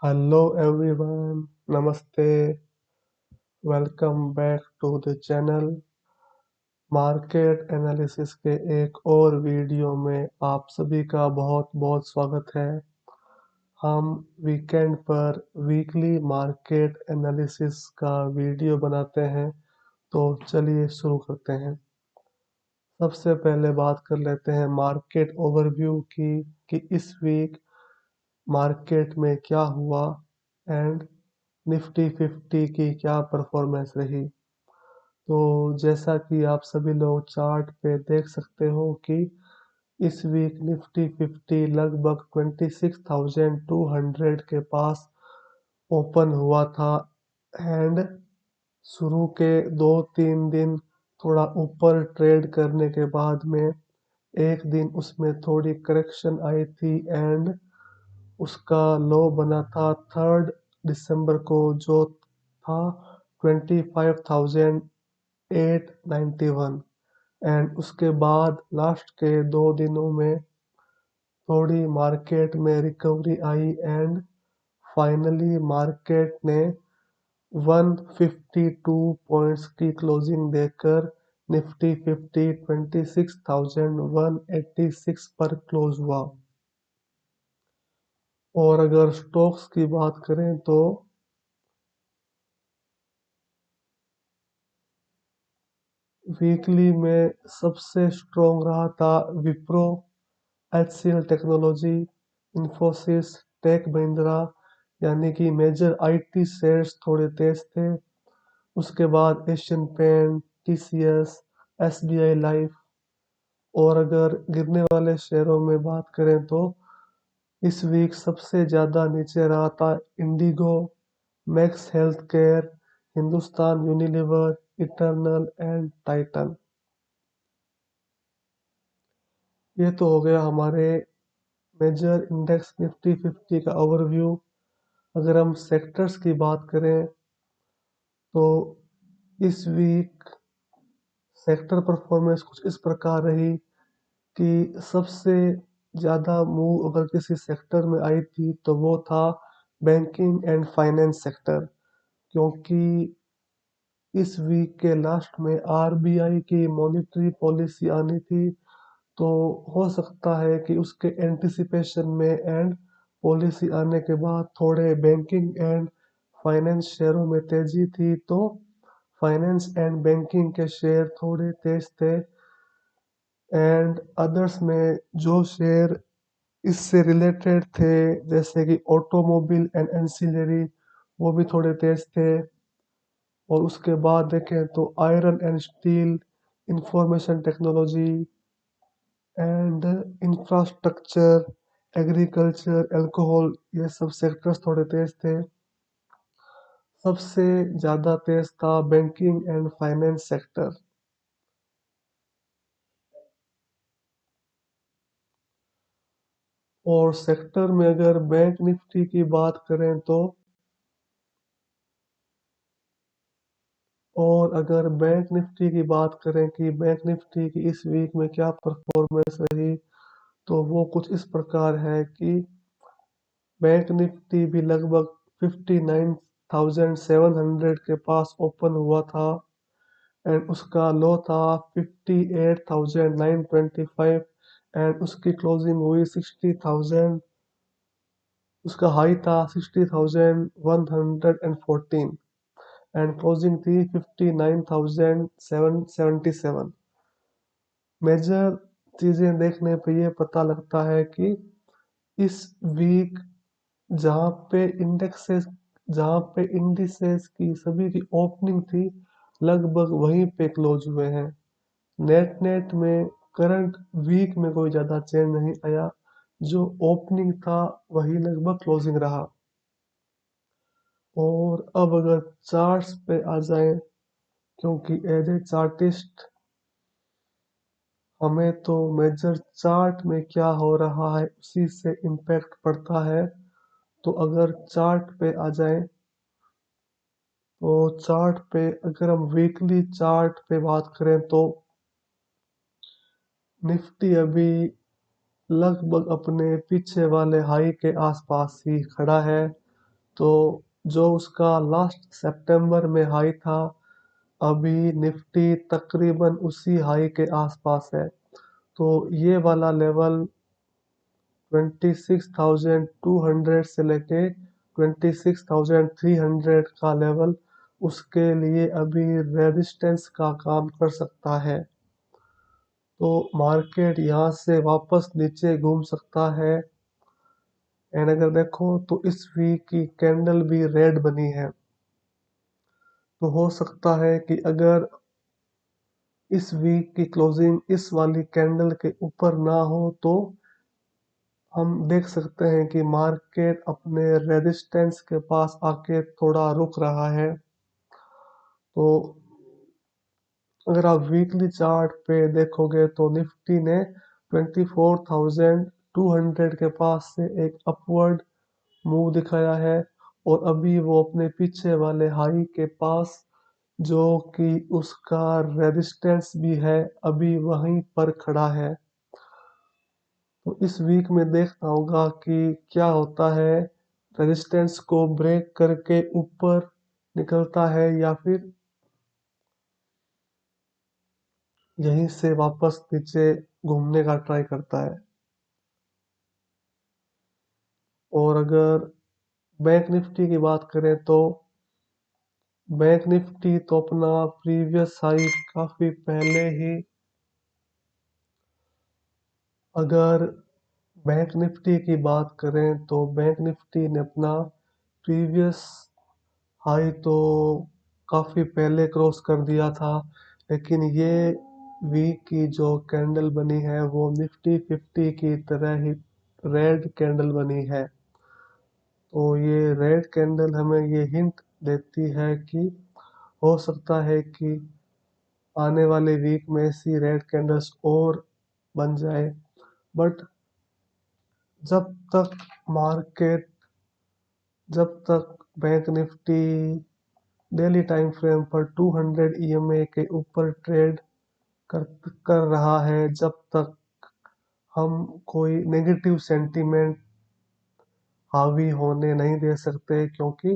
Hello everyone, Namaste, welcome back to the channel। Market analysis के एक और video में आप सभी का बहुत बहुत स्वागत है। हम वीकेंड पर वीकली मार्केट एनालिसिस का वीडियो बनाते हैं, तो चलिए शुरू करते हैं। सबसे पहले बात कर लेते हैं मार्केट ओवरव्यू की कि इस वीक मार्केट में क्या हुआ एंड निफ्टी 50 की क्या परफॉर्मेंस रही। तो जैसा कि आप सभी लोग चार्ट पे देख सकते हो कि इस वीक निफ्टी 50 लगभग 26,200 के पास ओपन हुआ था एंड शुरू के 2-3 दिन थोड़ा ऊपर ट्रेड करने के बाद में एक दिन उसमें थोड़ी करेक्शन आई थी एंड उसका लो बना था 3 दिसंबर को, जो था 25,891 एंड उसके बाद लास्ट के 2 दिनों में थोड़ी मार्केट में recovery I and finally market ने 152 पॉइंट्स की क्लोजिंग देकर निफ्टी 50 26,186 पर क्लोज हुआ। और अगर स्टॉक्स की बात करें तो वीकली में सबसे स्ट्रॉन्ग रहा था Wipro, HCL technology, Infosys, Tech Mahindra, यानी कि मेजर आईटी शेयर्स थोड़े तेज थे। उसके बाद Asian paint, TCS, SBI life. और अगर गिरने वाले शेयरों में बात करें तो इस वीक सबसे ज़्यादा नीचे रहा था Indigo, max health care, Hindustan Unilever, eternal and Titan. ये तो हो गया हमारे मेजर इंडेक्स निफ्टी 50 का ओवरव्यू। अगर हम सेक्टर्स की बात करें तो इस वीक सेक्टर परफॉर्मेंस कुछ इस प्रकार रही कि सबसे ज़्यादा मूव अगर किसी सेक्टर में आई थी तो वो था बैंकिंग एंड फाइनेंस सेक्टर, क्योंकि इस वीक के लास्ट में RBI की मॉनेटरी पॉलिसी आनी थी। तो हो सकता है कि उसके एंटिसिपेशन में एंड पॉलिसी आने के बाद थोड़े बैंकिंग एंड फाइनेंस शेयरों में तेजी थी, तो फाइनेंस एंड बैंकिंग के शेयर थोड़े तेज थे एंड अदर्स में जो शेयर इससे रिलेटेड थे जैसे कि ऑटोमोबाइल एंड एंसिलरी, वो भी थोड़े तेज थे। और उसके बाद देखें तो iron and steel, information technology and infrastructure, agriculture, alcohol, ये सब सेक्टर्स थोड़े तेज थे। सबसे ज़्यादा तेज था बैंकिंग एंड फाइनेंस सेक्टर। और सेक्टर में अगर बैंक निफ्टी की बात करें तो और अगर बैंक निफ्टी की बात करें कि बैंक निफ्टी की इस वीक में क्या परफॉर्मेंस रही, तो वो कुछ इस प्रकार है कि बैंक निफ्टी भी लगभग 59,700 के पास ओपन हुआ था एंड उसका लो था 58,925 एंड उसकी क्लोजिंग हुई 60,000। उसका हाई था 60,114 एंड क्लोजिंग थी 59,777। मेजर चीज़ें देखने पे ये पता लगता है कि इस वीक जहाँ पे इंडेक्सेस जहाँ पे इंडिसेस की सभी की ओपनिंग थी, लगभग वहीं पे क्लोज हुए हैं। नेट नेट में करंट वीक में कोई ज़्यादा चेंज नहीं आया, जो ओपनिंग था वही लगभग क्लोजिंग रहा। और अब अगर चार्ट्स पे आ जाए, क्योंकि एज ए चार्टिस्ट हमें तो मेजर चार्ट में क्या हो रहा है उसी से इम्पैक्ट पड़ता है। तो अगर चार्ट पे आ जाए तो चार्ट पे अगर हम वीकली चार्ट पे बात करें तो निफ्टी अभी लगभग अपने पीछे वाले हाई के आसपास ही खड़ा है। तो जो उसका लास्ट सितंबर में हाई था, अभी निफ्टी तकरीबन उसी हाई के आसपास है। तो ये वाला लेवल 26,200 से लेके 26,300 का लेवल उसके लिए अभी रेजिस्टेंस का काम कर सकता है। तो मार्केट यहाँ से वापस नीचे घूम सकता है। एंड अगर देखो तो इस वीक की कैंडल भी रेड बनी है। तो हो सकता है कि अगर इस वीक की क्लोजिंग इस वाली कैंडल के ऊपर ना हो तो हम देख सकते हैं कि मार्केट अपने रेजिस्टेंस के पास आके थोड़ा रुक रहा है। तो अगर आप वीकली चार्ट पे देखोगे तो निफ्टी ने 24,200 के पास से एक अपवर्ड मूव दिखाया है और अभी वो अपने पीछे वाले हाई के पास, जो कि उसका रेजिस्टेंस भी है, अभी वहीं पर खड़ा है। तो इस वीक में देखना होगा कि क्या होता है, रेजिस्टेंस को ब्रेक करके ऊपर निकलता है या फिर यहीं से वापस नीचे घूमने का ट्राई करता है। और अगर बैंक निफ्टी की बात करें तो बैंक निफ्टी तो अपना प्रीवियस हाई काफी पहले ही, अगर बैंक निफ्टी की बात करें तो बैंक निफ्टी ने अपना प्रीवियस हाई तो काफी पहले क्रॉस कर दिया था, लेकिन ये वीक की जो कैंडल बनी है वो निफ्टी 50 की तरह ही रेड कैंडल बनी है। तो ये रेड कैंडल हमें ये हिंट देती है कि हो सकता है कि आने वाले वीक में ऐसी रेड कैंडल्स और बन जाए। बट जब तक मार्केट, जब तक bank Nifty daily time frame पर 200 ईएमए के ऊपर ट्रेड कर कर रहा है, जब तक हम कोई नेगेटिव सेंटीमेंट हावी होने नहीं दे सकते, क्योंकि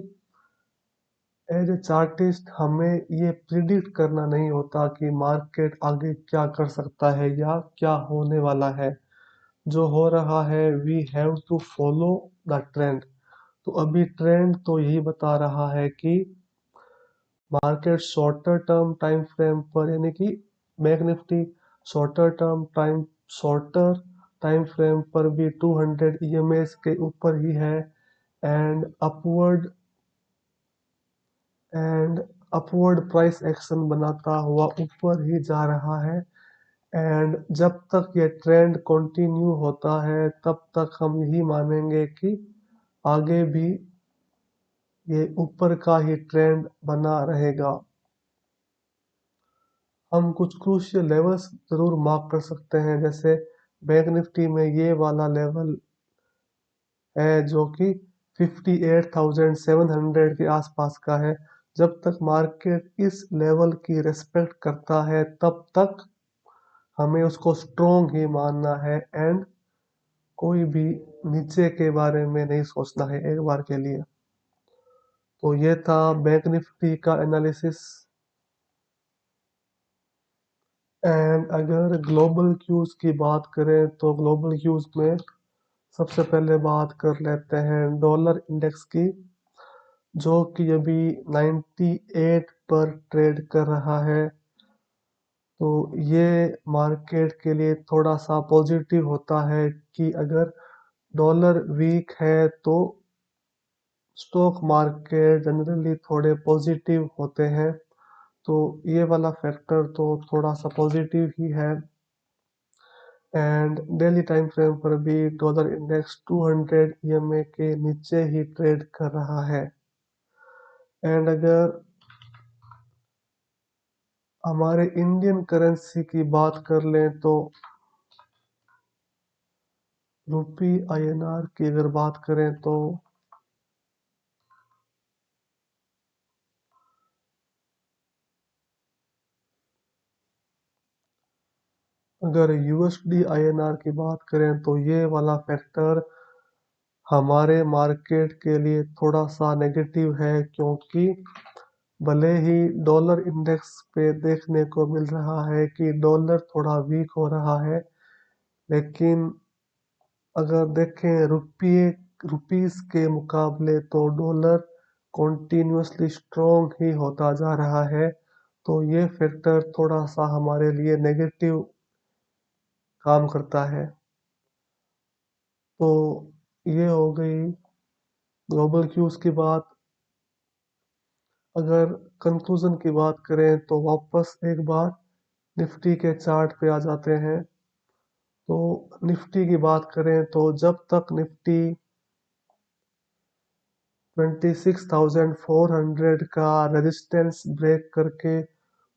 एज ए चार्टिस्ट हमें ये प्रिडिक्ट करना नहीं होता कि मार्केट आगे क्या कर सकता है या क्या होने वाला है। जो हो रहा है we have to follow the trend. तो अभी ट्रेंड तो यही बता रहा है कि market shorter term time frame पर, यानी कि bank Nifty shorter time frame पर भी 200 ईएमएस के ऊपर ही है and and upward price action बनाता हुआ ऊपर ही जा रहा है। एंड जब तक ये ट्रेंड कंटिन्यू होता है तब तक हम यही मानेंगे कि आगे भी ये ऊपर का ही ट्रेंड बना रहेगा। हम कुछ क्रूशियल लेवल्स जरूर मार्क कर सकते हैं, जैसे बैंक निफ्टी में ये वाला लेवल है जो कि 58,700 के आसपास का है। जब तक मार्केट इस लेवल की रेस्पेक्ट करता है तब तक हमें उसको स्ट्रोंग ही मानना है एंड कोई भी नीचे के बारे में नहीं सोचना है एक बार के लिए। तो ये था बैंक निफ्टी का एनालिसिस। एंड अगर ग्लोबल क्यूज की बात करें तो ग्लोबल क्यूज में सबसे पहले बात कर लेते हैं डॉलर इंडेक्स की, जो कि अभी 98 पर ट्रेड कर रहा है। तो ये मार्केट के लिए थोड़ा सा पॉजिटिव होता है कि अगर डॉलर वीक है तो स्टॉक मार्केट जनरली थोड़े पॉजिटिव होते हैं। तो ये वाला फैक्टर तो थोड़ा सा पॉजिटिव ही है। एंड डेली टाइम फ्रेम पर भी डॉलर इंडेक्स 200 ईएमए के नीचे ही ट्रेड कर रहा है। एंड अगर हमारे इंडियन करेंसी की बात कर लें तो रुपी आईएनआर की अगर बात करें तो अगर यूएसडी आईएनआर की बात करें तो ये वाला फैक्टर हमारे मार्केट के लिए थोड़ा सा नेगेटिव है, क्योंकि भले ही डॉलर इंडेक्स पे देखने को मिल रहा है कि डॉलर थोड़ा वीक हो रहा है, लेकिन अगर देखें रुपीस के मुकाबले तो डॉलर कॉन्टिन्यूसली स्ट्रॉन्ग ही होता जा रहा है। तो ये फैक्टर थोड़ा सा हमारे लिए नेगेटिव काम करता है। तो ये हो गई ग्लोबल क्यूज की बात। अगर कंक्लूजन की बात करें तो वापस एक बार निफ्टी के चार्ट पे आ जाते हैं। तो निफ्टी की बात करें तो जब तक निफ्टी 26,400 का रेजिस्टेंस ब्रेक करके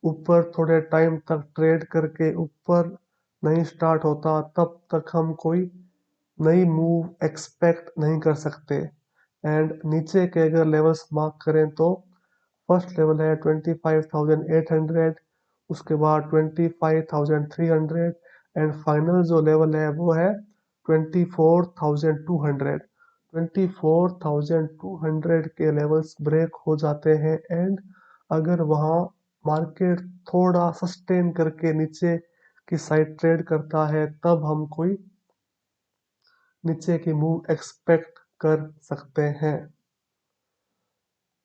ऊपर थोड़े टाइम तक ट्रेड करके ऊपर नहीं स्टार्ट होता, तब तक हम कोई नई मूव एक्सपेक्ट नहीं कर सकते। एंड नीचे के अगर लेवल्स मार्क करें तो फर्स्ट लेवल है 25,800, उसके बाद 25,300 एंड फाइनल जो लेवल है वो है 24,200। 24,200 के लेवल्स ब्रेक हो जाते हैं एंड अगर वहाँ मार्केट थोड़ा सस्टेन करके नीचे की साइड ट्रेड करता है, तब हम कोई नीचे की मूव एक्सपेक्ट कर सकते हैं।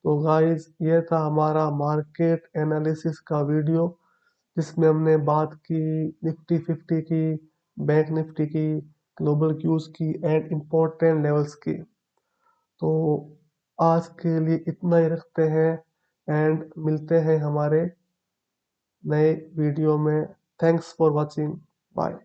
तो गाइस, ये था हमारा मार्केट एनालिसिस का वीडियो, जिसमें हमने बात की निफ्टी 50 की, बैंक निफ्टी की, ग्लोबल क्यूज की एंड इम्पोर्टेंट लेवल्स की। तो आज के लिए इतना ही रखते हैं एंड मिलते हैं हमारे नए वीडियो में। Thanks for watching. बाय।